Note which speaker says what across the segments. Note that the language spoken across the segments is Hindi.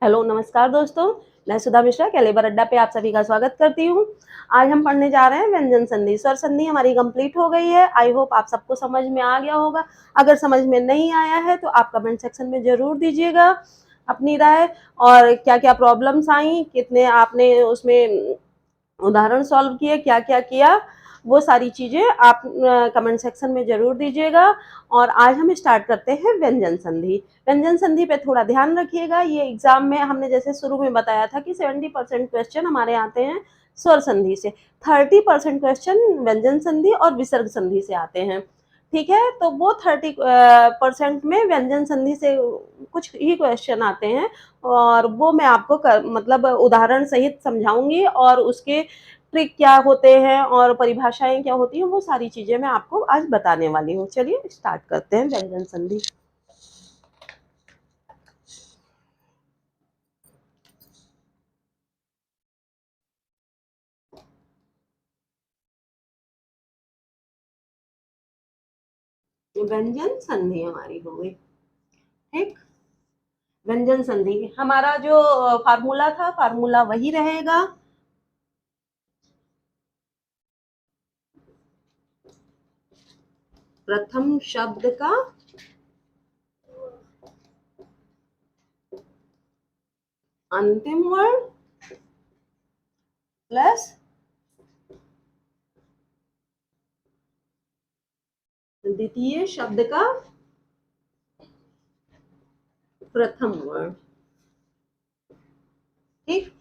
Speaker 1: हेलो, नमस्कार दोस्तों। मैं सुधा मिश्रा कैलिबर अड्डा पे आप सभी का स्वागत करती हूँ। आज हम पढ़ने जा रहे हैं व्यंजन संधि। स्वर संधि हमारी कंप्लीट हो गई है। आई होप आप सबको समझ में आ गया होगा। अगर समझ में नहीं आया है तो आप कमेंट सेक्शन में ज़रूर दीजिएगा अपनी राय और क्या-क्या प्रॉब्लम्स आई, कितने आपने उसमें उदाहरण सॉल्व किए, क्या-क्या किया, वो सारी चीज़ें आप कमेंट सेक्शन में ज़रूर दीजिएगा। और आज हम स्टार्ट करते हैं व्यंजन संधि। व्यंजन संधि पे थोड़ा ध्यान रखिएगा। ये एग्ज़ाम में हमने जैसे शुरू में बताया था कि 70% क्वेश्चन हमारे आते हैं स्वर संधि से, 30% क्वेश्चन व्यंजन संधि और विसर्ग संधि से आते हैं। ठीक है? तो वो 30% में व्यंजन संधि से कुछ ही क्वेश्चन आते हैं और वो मैं आपको मतलब उदाहरण सहित समझाऊँगी और उसके ट्रिक क्या होते हैं और परिभाषाएँ क्या होती हैं, वो सारी चीज़ें मैं आपको आज बताने वाली हूँ। चलिए स्टार्ट करते हैं व्यंजन संधि। व्यंजन संधि हमारी हो गई, ठीक? व्यंजन संधि हमारा जो फ़ॉर्मूला था, फ़ॉर्मूला वही रहेगा। प्रथम शब्द का अंतिम वर्ण प्लस द्वितीय शब्द का प्रथम वर्ण। ठीक?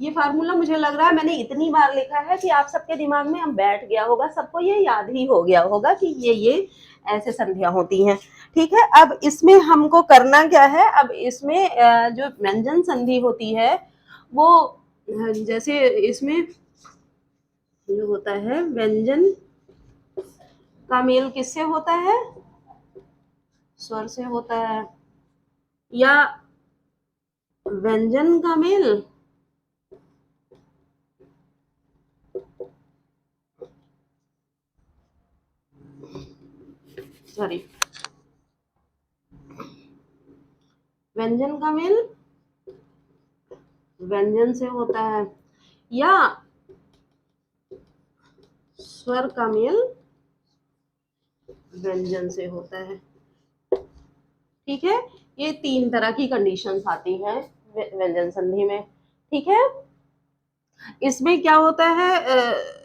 Speaker 1: ये फ़ॉर्मूला मुझे लग रहा है मैंने इतनी बार लिखा है कि आप सबके दिमाग में अब बैठ गया होगा, सबको ये याद ही हो गया होगा कि ये ऐसे संधियाँ होती हैं। ठीक है? अब इसमें हमको करना क्या है, अब इसमें जो व्यंजन संधि होती है, वो जैसे इसमें जो होता है व्यंजन का मेल किससे होता है? स्वर से होता है या व्यंजन का मेल सॉरी व्यंजन का मेल व्यंजन से होता है या स्वर का मेल व्यंजन से होता है। ठीक है? ये 3 तरह की कंडीशंस आती हैं व्यंजन संधि में। ठीक है? इसमें क्या होता है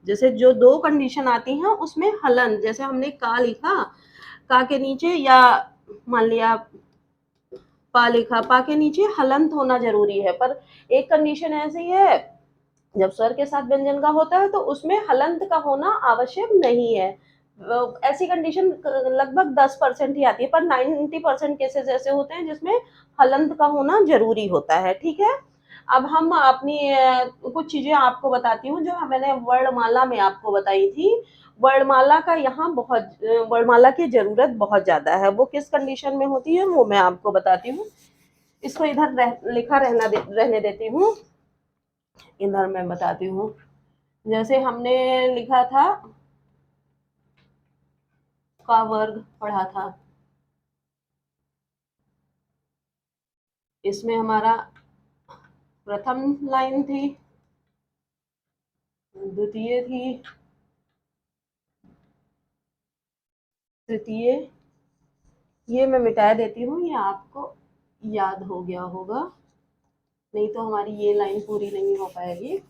Speaker 1: जैसे जो 2 कंडीशन आती हैं उसमें हलन, जैसे हमने का लिखा, का के नीचे या मान लिया पा लिखा, पा के नीचे हलंत होना ज़रूरी है, पर एक कंडीशन ऐसी है जब स्वर के साथ व्यंजन का होता है तो उसमें हलंत का होना आवश्यक नहीं है। ऐसी कंडीशन लगभग 10% ही आती है, पर 90% केसेस ऐसे होते हैं जिसमें हलंत का होना ज़रूरी होता है। ठीक है? अब हम अपनी कुछ चीज़ें आपको बताती हूँ जो मैंने वर्णमाला में आपको बताई थी। वर्णमाला का यहाँ वर्णमाला की ज़रूरत बहुत ज़्यादा है। वो किस कंडीशन में होती है वो मैं आपको बताती हूँ। इसको इधर लिखा रहने देती हूँ। इधर मैं बताती हूँ। जैसे हमने लिखा था का वर्ग पढ़ा था, इसमें हमारा प्रथम लाइन थी, द्वितीय थी, तृतीय, ये मैं मिटा देती हूँ, ये आपको याद हो गया होगा, नहीं तो हमारी ये लाइन पूरी नहीं हो पाएगी।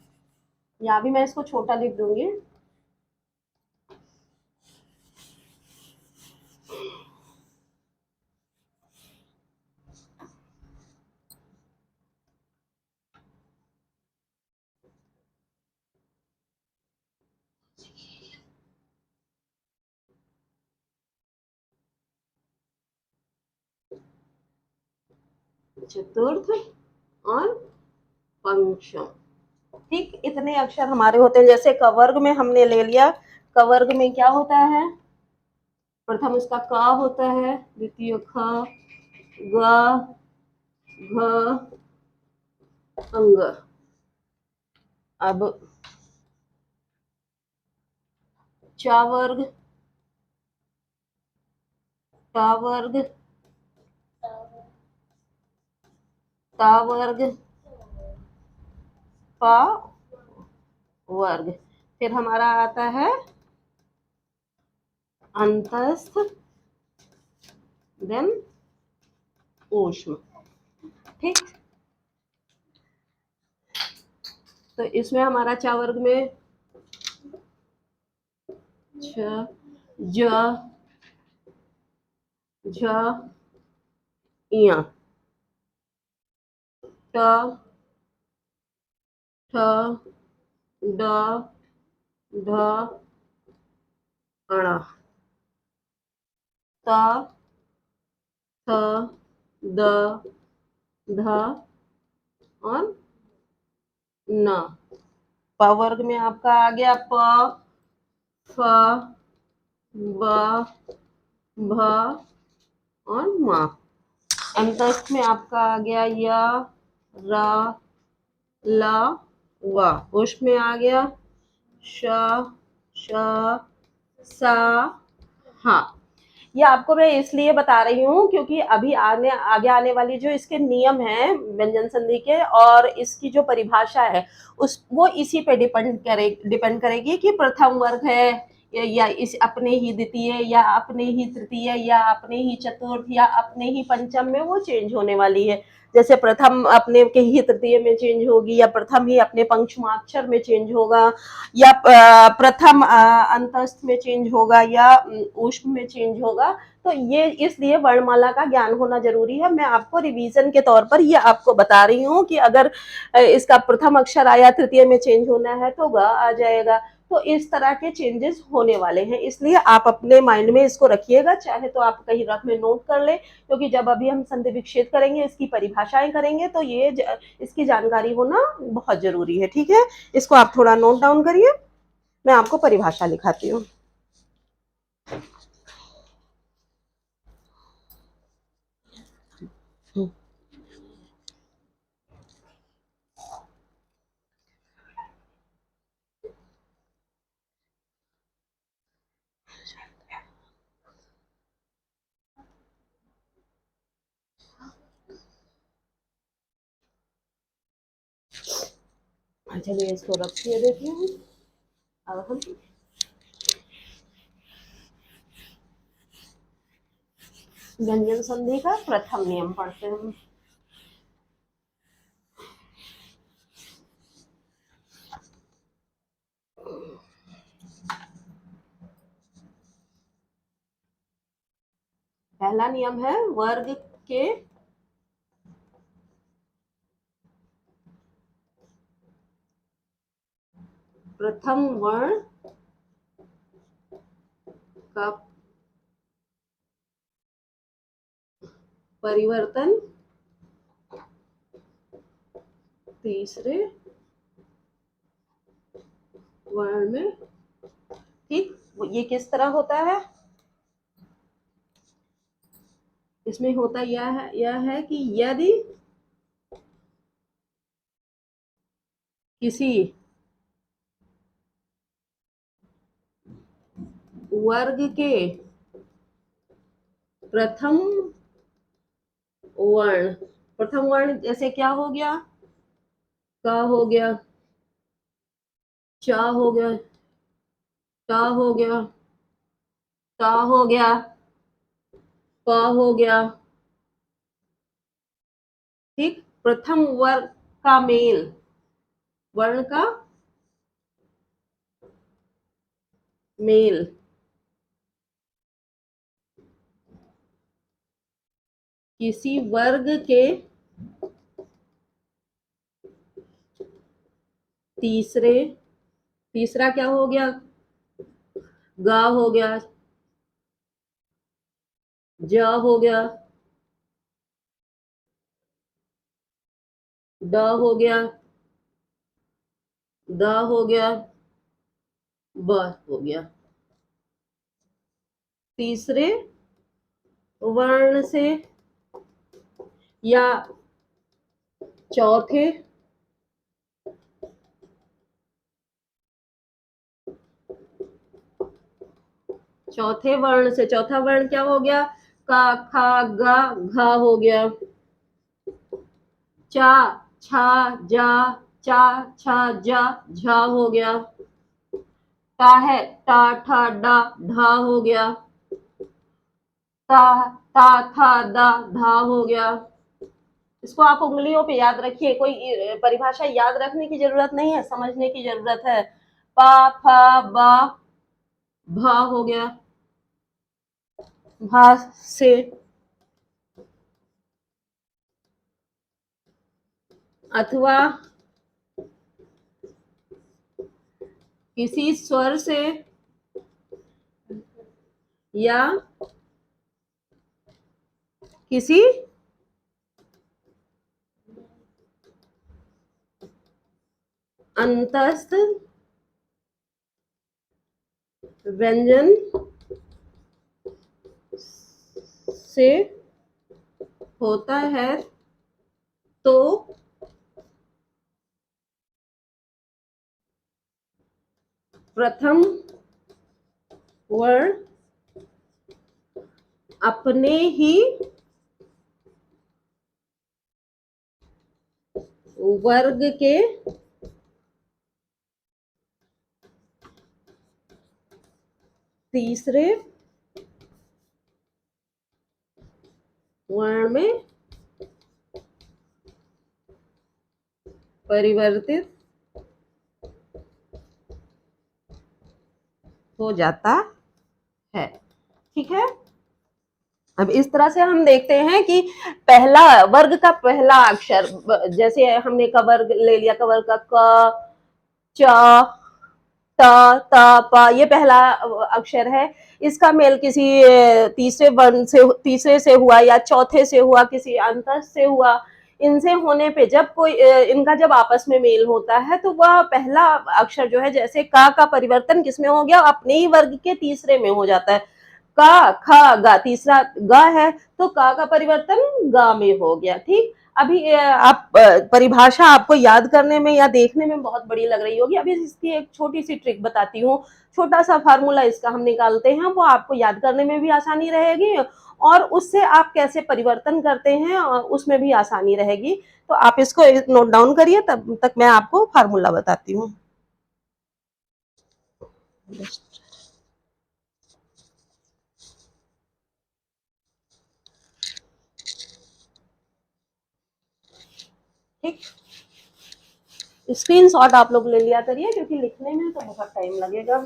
Speaker 1: यहाँ भी मैं इसको छोटा लिख दूंगी। चतुर्थ और पंचम। ठीक, इतने अक्षर हमारे होते हैं। जैसे कवर्ग में हमने ले लिया, कवर्ग में क्या होता है, प्रथम इसका क होता है, द्वितीय ख, ग, घ, अंग। अब चा वर्ग, टा वर्ग, ता वर्ग, पा वर्ग। फिर हमारा आता है अंतस्थ, देन ऊष्म। ठीक, तो इसमें हमारा चा वर्ग में छ, ज, झ, इया, ट, ठ, ड, ढ, अण, त, थ, द, ध और न। प वर्ग में आपका आ गया प, फ, ब, भ और म। अंतस्थ में आपका आ गया य, र, ल, व। ऊष्म में आ गया श, श, सा, हा। ये आपको मैं इसलिए बता रही हूँ क्योंकि अभी आगे आने वाली जो इसके नियम हैं व्यंजन संधि के और इसकी जो परिभाषा है उस वो इसी पे डिपेंड करेगी कि प्रथम वर्ग है या इस अपने ही द्वितीय या अपने ही तृतीय या अपने ही चतुर्थ या अपने ही पंचम में वो चेंज होने वाली है। जैसे प्रथम अपने के ही तृतीय में चेंज होगी या प्रथम ही अपने पंचमाक्षर में चेंज होगा या प्रथम अंतस्थ में चेंज होगा या ऊष्म में चेंज होगा। तो ये इसलिए वर्णमाला का ज्ञान होना जरूरी है। मैं आपको रिवीजन के तौर पर ये आपको बता रही हूँ कि अगर इसका प्रथम अक्षर आया तृतीय में चेंज होना है तो ग आ जाएगा। तो इस तरह के चेंजेस होने वाले हैं, इसलिए आप अपने माइंड में इसको रखिएगा, चाहे तो आप कहीं रफ में नोट कर ले, क्योंकि जब अभी हम संधि विच्छेद करेंगे, इसकी परिभाषाएं करेंगे तो इसकी जानकारी होना बहुत जरूरी है। ठीक है, इसको आप थोड़ा नोट डाउन करिए, मैं आपको परिभाषा लिखाती हूँ। चलिए इसको रख दिए देती हूँ। अब हम व्यंजन संधि का प्रथम नियम पढ़ते हैं। पहला नियम है वर्ग के प्रथम वर्ण का परिवर्तन तीसरे वर्ण में। ठीक, ये किस तरह होता है? इसमें होता यह है कि यदि किसी वर्ग के प्रथम वर्ण जैसे क्या हो गया, का हो गया, चा हो गया, टा हो गया, ता हो गया, प हो गया। ठीक, प्रथम वर्ग का मेल, वर्ण का मेल किसी वर्ग के तीसरा क्या हो गया, गा हो गया, ज हो गया, ड हो गया, द हो गया, ब हो गया। तीसरे वर्ण से या चौथे वर्ण से, चौथा वर्ण क्या हो गया, का, खा, गा, घा हो गया। चा, छा, जा, चा, छा, जा, झा हो गया। टा है, टा, ठा, डा, ढा हो गया। ता, ता, था, दा, धा हो गया। इसको आप उंगलियों पे याद रखिए, कोई परिभाषा याद रखने की जरूरत नहीं है, समझने की जरूरत है। पा, फा, बा, भा हो गया। भा से अथवा किसी स्वर से या किसी अंतस्थ व्यंजन से होता है तो प्रथम वर्ण अपने ही वर्ग के तीसरे वर्ण में परिवर्तित हो जाता है। ठीक है, अब इस तरह से हम देखते हैं कि पहला वर्ग का पहला अक्षर, जैसे हमने क वर्ग ले लिया, क वर्ग का क, च, त, त, प, ये पहला अक्षर है। इसका मेल किसी तीसरे वर्ण से, तीसरे से हुआ या चौथे से हुआ, किसी अंतस्थ से हुआ। इनसे होने पे जब कोई इनका जब आपस में मेल होता है तो वह पहला अक्षर जो है, जैसे का परिवर्तन किसमें हो गया, अपने ही वर्ग के तीसरे में हो जाता है। का, खा, गा, तीसरा ग है तो का परिवर्तन गा में हो गया। ठीक, अभी आप परिभाषा आपको याद करने में या देखने में बहुत बड़ी लग रही होगी, अभी इसकी एक छोटी सी ट्रिक बताती हूँ। छोटा सा फार्मूला इसका हम निकालते हैं, वो आपको याद करने में भी आसानी रहेगी और उससे आप कैसे परिवर्तन करते हैं उसमें भी आसानी रहेगी। तो आप इसको नोट डाउन करिए, तब तक मैं आपको फार्मूला बताती हूँ। ठीक, स्क्रीनशॉट आप लोग ले लिया करिए क्योंकि लिखने में तो बहुत टाइम लगेगा।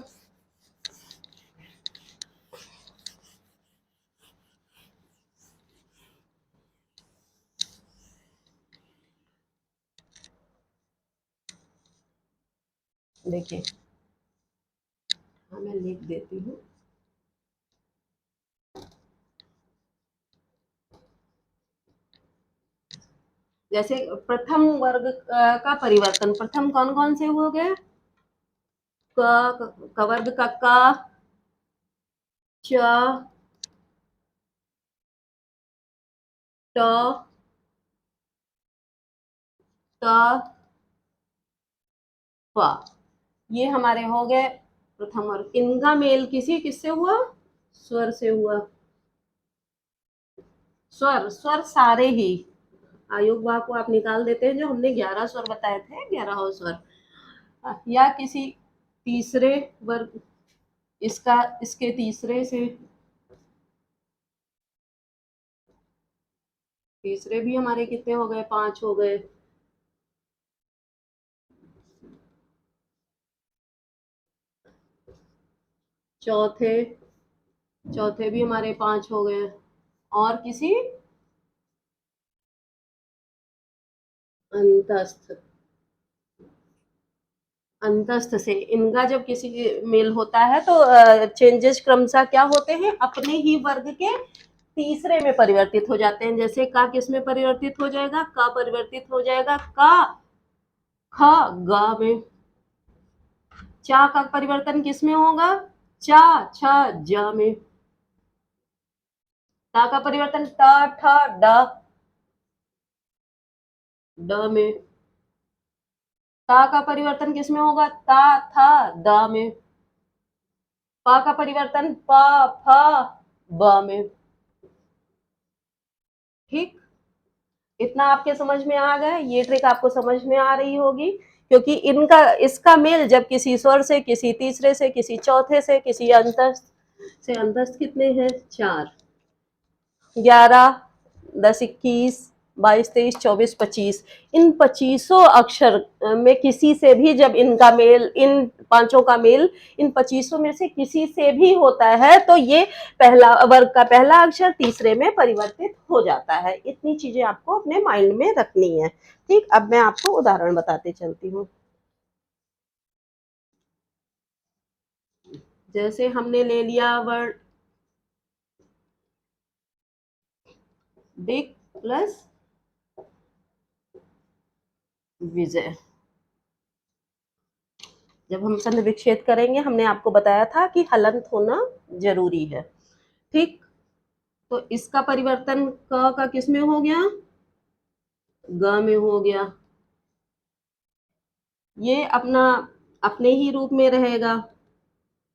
Speaker 1: देखिए, हाँ मैं लिख देती हूँ। जैसे प्रथम वर्ग का परिवर्तन, प्रथम कौन कौन से हो गए, क वर्ग का क, च, ट, त, प, ये हमारे हो गए प्रथम वर्ग। इनका मेल किसी किससे हुआ, स्वर से हुआ। स्वर, स्वर सारे ही आयोग भाग को आप निकाल देते हैं, जो हमने 11 स्वर बताए थे, 11 स्वर, या किसी तीसरे वर्ग, इसका इसके तीसरे से, तीसरे भी हमारे कितने हो गए, 5 हो गए। चौथे, चौथे भी हमारे 5 हो गए। और किसी अंतस्थ, अंतस्थ से इनका जब किसी मेल होता है तो चेंजेस क्रमशः क्या होते हैं, अपने ही वर्ग के तीसरे में परिवर्तित हो जाते हैं। जैसे का किस में परिवर्तित हो जाएगा, का परिवर्तित हो जाएगा का, ख, ग में। चा का परिवर्तन किस में होगा, चा, छ, ज में। टा का परिवर्तन ट, ठ, ड, ड में। ता का परिवर्तन किस में होगा, ता, था, द में। पा का परिवर्तन प, फ, ब में। ठीक, इतना आपके समझ में आ गया, ये ट्रिक आपको समझ में आ रही होगी, क्योंकि इनका इसका मेल जब किसी स्वर से, किसी तीसरे से, किसी चौथे से, किसी अंतस्थ से, अंतस्थ कितने हैं 4, 11, 10, 21, 22, 23, 24, 25, इन 25 अक्षर में किसी से भी जब इनका मेल, इन पांचों का मेल इन 25 में से किसी से भी होता है तो ये पहला वर्ग का पहला अक्षर तीसरे में परिवर्तित हो जाता है। इतनी चीजें आपको अपने माइंड में रखनी है। ठीक, अब मैं आपको उदाहरण बताते चलती हूँ। जैसे हमने ले लिया वर्ड दिक प्लस विजय। जब हम संधि विच्छेद करेंगे, हमने आपको बताया था कि हलंत होना जरूरी है। ठीक, तो इसका परिवर्तन क का किस में हो गया, ग में हो गया। ये अपना अपने ही रूप में रहेगा।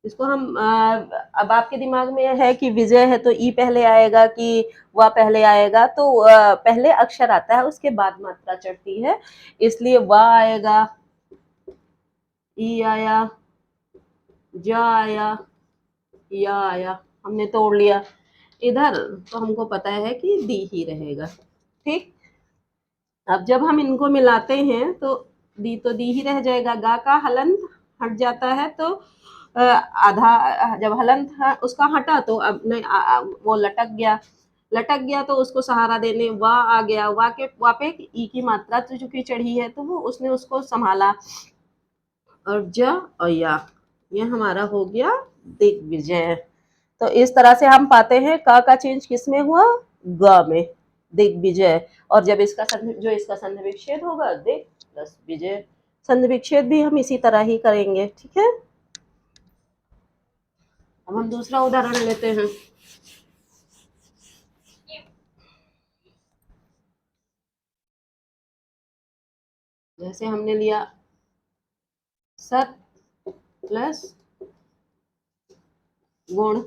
Speaker 1: इसको हम अब आपके दिमाग में है कि विजय है तो ई पहले आएगा कि वह पहले आएगा, तो पहले अक्षर आता है उसके बाद मात्रा चढ़ती है, इसलिए वह आएगा, ई आया, जा आया, या आया। हमने तोड़ लिया इधर, तो हमको पता है कि दी ही रहेगा। ठीक, अब जब हम इनको मिलाते हैं तो दी तो दी ही रह जाएगा, गा का हलंत हट जाता है तो आधा, जब हलंत उसका हटा तो अब नहीं वो लटक गया, लटक गया तो उसको सहारा देने वा आ गया, वा के वा पे ई की मात्रा तो चूंकि चढ़ी है तो वो उसने उसको संभाला, और ज और या, ये हमारा हो गया दिग्विजय। तो इस तरह से हम पाते हैं क का चेंज किस में हुआ, ग में, दिग्विजय। और जब इसका जो इसका संधि विच्छेद होगा दिग प्लस विजय। संधि विच्छेद भी हम इसी तरह ही करेंगे। ठीक है, अब हम दूसरा उदाहरण लेते हैं। जैसे हमने लिया सत प्लस गुण।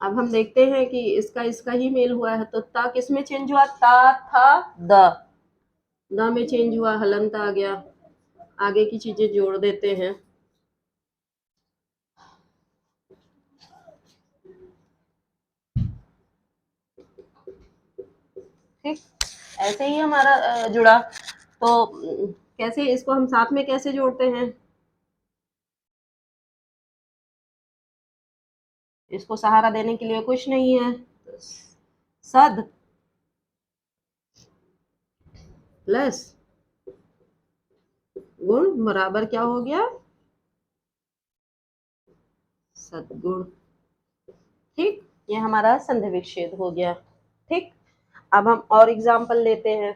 Speaker 1: अब हम देखते हैं कि इसका इसका ही मेल हुआ है, तो ता किस में चेंज हुआ, ता था द, द में चेंज हुआ, हलंत आ गया। आगे की चीजें जोड़ देते हैं। ठीक, ऐसे ही हमारा जुड़ा। तो कैसे इसको हम साथ में कैसे जोड़ते हैं, इसको सहारा देने के लिए कुछ नहीं है, सद प्लस गुण बराबर क्या हो गया, सदगुण। ठीक, ये हमारा संधि विच्छेद हो गया। ठीक, अब हम और एग्जाम्पल लेते हैं।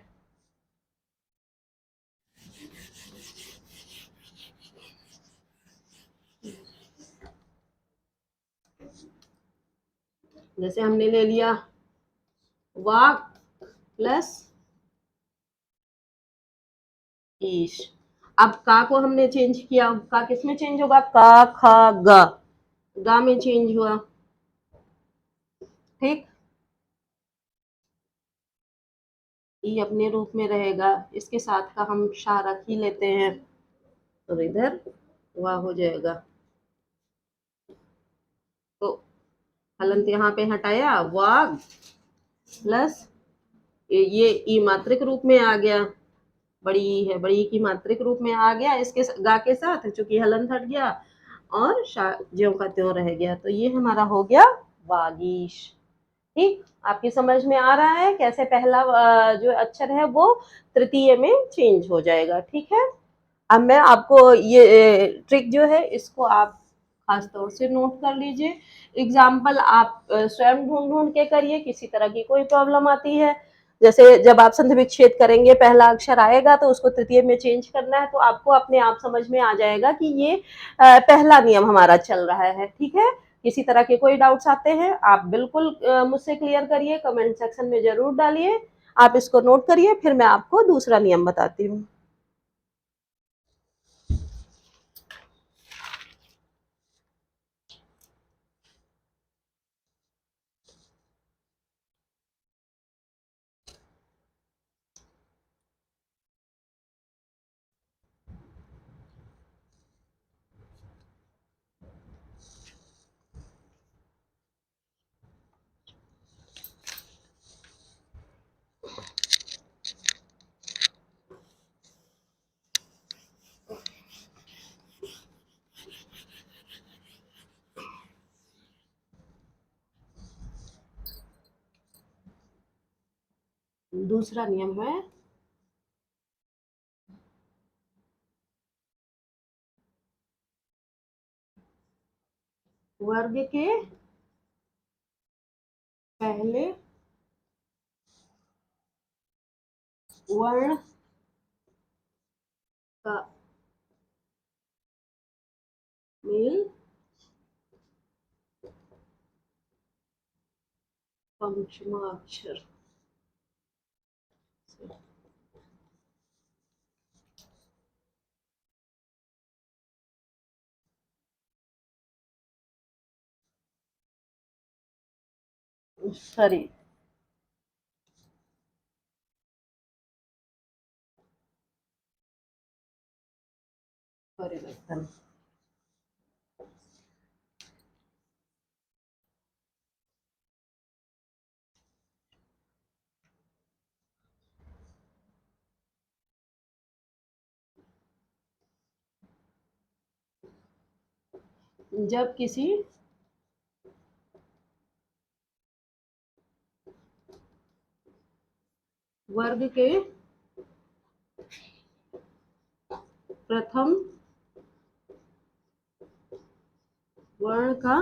Speaker 1: जैसे हमने ले लिया वाक प्लस ईश। अब का को हमने चेंज किया, का किस में चेंज होगा, का खा गा, गा में चेंज हुआ। ठीक, ई अपने रूप में रहेगा, इसके साथ का हम शाह रख ही लेते हैं, तो इधर वाह हो जाएगा। तो हलंत यहाँ पे हटाया, वाग प्लस ये ई मात्रिक रूप में आ गया, बड़ी ई है, बड़ी ई की मात्रिक रूप में आ गया इसके गा के साथ, चूंकि हलंत हट गया और ज्यों का त्यों रह गया, तो ये हमारा हो गया वागीश। ठीक, आपकी समझ में आ रहा है कैसे पहला जो अक्षर है वो तृतीय में चेंज हो जाएगा। ठीक है, अब मैं आपको ये ट्रिक जो है इसको आप खास तौर से नोट कर लीजिए। एग्जाम्पल आप स्वयं ढूंढ ढूंढ के करिए, किसी तरह की कोई प्रॉब्लम आती है, जैसे जब आप संधि विच्छेद करेंगे पहला अक्षर आएगा तो उसको तृतीय में चेंज करना है, तो आपको अपने आप समझ में आ जाएगा कि ये पहला नियम हमारा चल रहा है। ठीक है, किसी तरह के कोई डाउट्स आते हैं आप बिल्कुल मुझसे क्लियर करिए, कमेंट सेक्शन में जरूर डालिए। आप इसको नोट करिए, फिर मैं आपको दूसरा नियम बताती हूँ। दूसरा नियम है वर्ग के पहले वर्ण का मेल पंचमाक्षर से। सॉरी, परिवर्तन। जब किसी वर्ग के प्रथम वर्ण का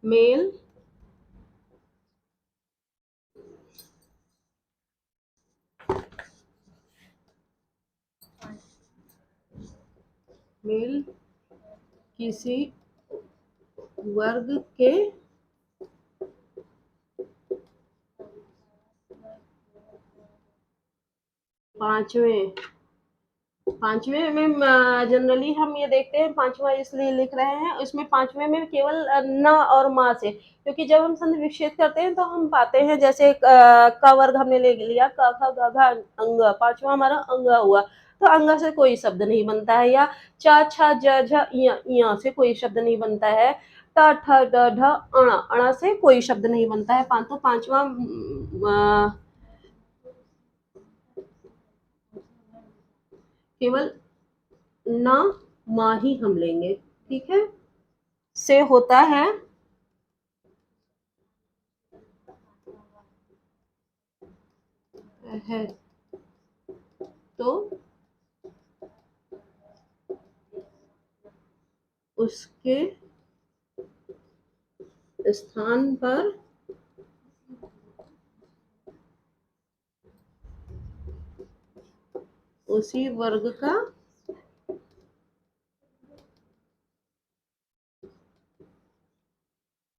Speaker 1: मेल किसी वर्ग के पांचवें पांचवें में जनरली हम ये देखते हैं, पांचवा इसलिए लिख रहे हैं, उसमें पांचवें में केवल न और मा से, क्योंकि जब हम संधि विच्छेद करते हैं तो हम पाते हैं जैसे क वर्ग हमने ले लिया, क ख ग घ अंग, पांचवा हमारा अंग हुआ, तो अंग से कोई शब्द नहीं बनता है, या च छ ज झ य से कोई शब्द नहीं बनता है, ट ठ ड ढ अण से कोई शब्द नहीं बनता है। तो पांचवा केवल ना मा ही हम लेंगे, ठीक है, से होता है तो उसके स्थान पर उसी वर्ग का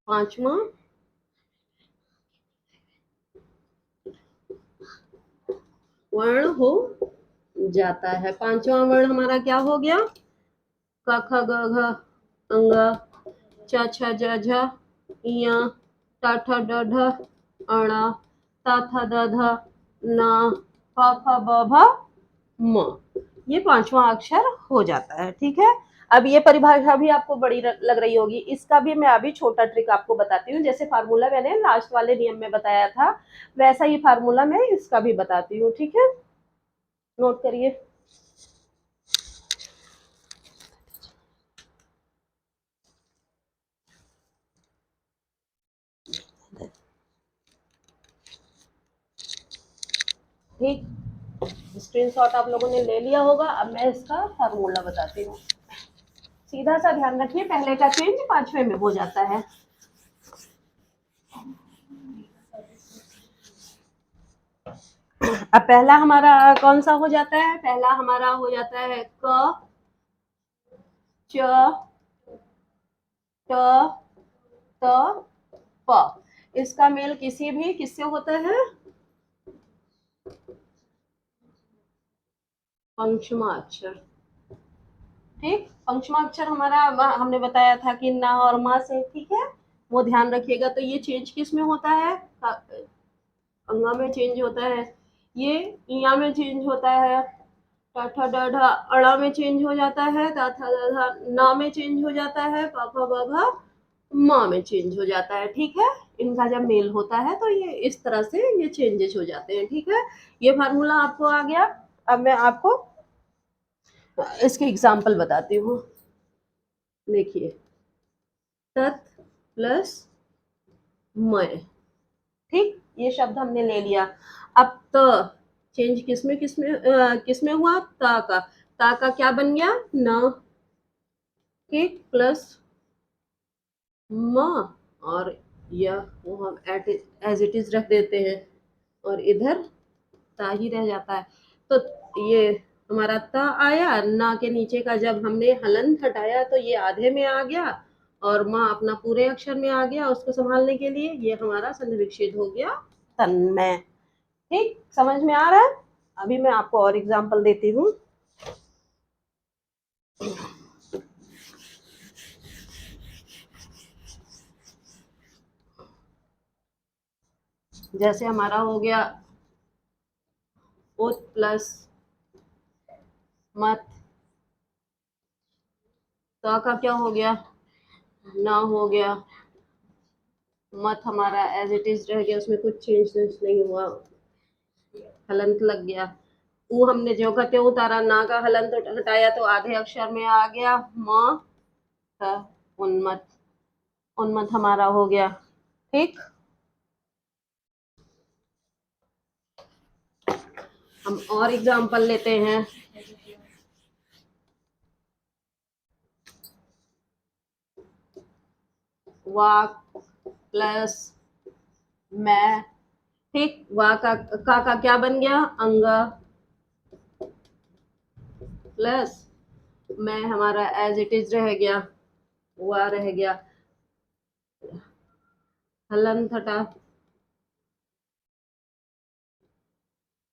Speaker 1: पांचवा वर्ण हो जाता है। पांचवा वर्ण हमारा क्या हो गया? क ख ग घ अंग, च छ ज झ य, ट ठ ड ढ अण, त थ द ध न, प फ ब भ म, ये पांचवा अक्षर हो जाता है, ठीक है। अब ये परिभाषा भी आपको बड़ी लग रही होगी, इसका भी मैं अभी छोटा ट्रिक आपको बताती हूँ। जैसे फार्मूला मैंने लास्ट वाले नियम में बताया था, वैसा ही फार्मूला मैं इसका भी बताती हूँ, ठीक है, नोट करिए। ठीक, स्क्रीनशॉट आप लोगों ने ले लिया होगा। अब मैं इसका फार्मूला बताती हूँ। सीधा सा ध्यान रखिए, पहले का चेंज पांचवे में हो जाता है। अब पहला हमारा कौन सा हो जाता है? पहला हमारा हो जाता है क च ट त प। इसका मेल किसी भी किससे होता है? पंचमाक्षर। ठीक, पंचमाक्षर हमारा हमने बताया था कि ना और मा से, ठीक है, वो ध्यान रखिएगा। तो ये चेंज किस में होता है? अंगा में चेंज होता है, ये इया में चेंज होता है, ट ठ ड ढ अड़ा में चेंज हो जाता है, त थ द ध ना में चेंज हो जाता है, प फ ब भ म में चेंज हो जाता है, ठीक है। इनका जब मेल होता है तो ये इस तरह से ये चेंजेस हो जाते हैं, ठीक है। ये फार्मूला आपको आ गया। अब मैं आपको इसके एग्जाम्पल बताती हूँ। देखिए, तत् प्लस मय, ठीक, ये शब्द हमने ले लिया। अब त चेंज किसमें हुआ, ता का क्या बन गया, न, ठीक, प्लस म, और यह वो हम एज इट इज रख देते हैं, और इधर ता ही रह जाता है। तो ये हमारा ता आया, ना के नीचे का जब हमने हलंत हटाया तो ये आधे में आ गया, और माँ अपना पूरे अक्षर में आ गया उसको संभालने के लिए। ये हमारा संधि विच्छेद हो गया तन्मय। ठीक, समझ में आ रहा है। अभी मैं आपको और एग्जाम्पल देती हूँ। जैसे हमारा हो गया उत प्लस मत, तो का क्या हो गया, ना हो गया, मत हमारा एज इट इज रह गया, उसमें कुछ चेंज नहीं हुआ, हलंत लग गया। ऊ हमने जो का त्यों उतारा, ना का हलंत हटाया तो आधे अक्षर में आ गया म, उन्मत, उन्मत हमारा हो गया। ठीक, हम और एग्जाम्पल लेते हैं। वाक प्लस मैं, ठीक, वा का क्या बन गया, अंग, प्लस मैं हमारा एज इट इज रह गया, हुआ रह गया, हलन हटा,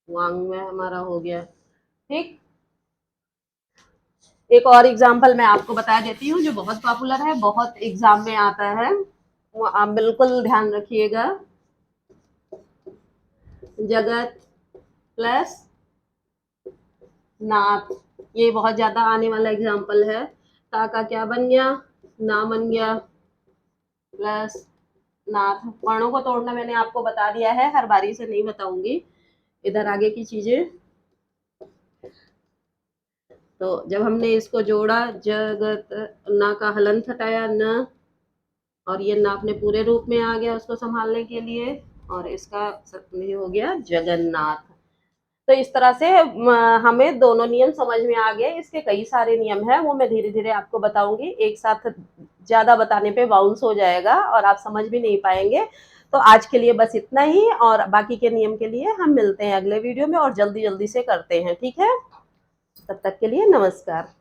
Speaker 1: वांग में हमारा हो गया। ठीक, एक और एग्जाम्पल मैं आपको बता देती हूँ जो बहुत पॉपुलर है, बहुत एग्जाम में आता है, वो आप बिल्कुल ध्यान रखिएगा। जगत प्लस नाथ, ये बहुत ज्यादा आने वाला एग्जाम्पल है। ता का क्या बन गया, ना बन गया, प्लस नाथ। वर्णों को तोड़ना मैंने आपको बता दिया है, हर बारी से नहीं बताऊंगी। इधर आगे की चीजें, तो जब हमने इसको जोड़ा, जगत, ना का हलंत हटाया न, और ये ना अपने पूरे रूप में आ गया उसको संभालने के लिए, और इसका ये हो गया जगन्नाथ। तो इस तरह से हमें दोनों नियम समझ में आ गए। इसके कई सारे नियम हैं, वो मैं धीरे धीरे आपको बताऊंगी। एक साथ ज्यादा बताने पे बाउंस हो जाएगा और आप समझ भी नहीं पाएंगे। तो आज के लिए बस इतना ही, और बाकी के नियम के लिए हम मिलते हैं अगले वीडियो में, और जल्दी जल्दी से करते हैं, ठीक है। तब तक के लिए नमस्कार।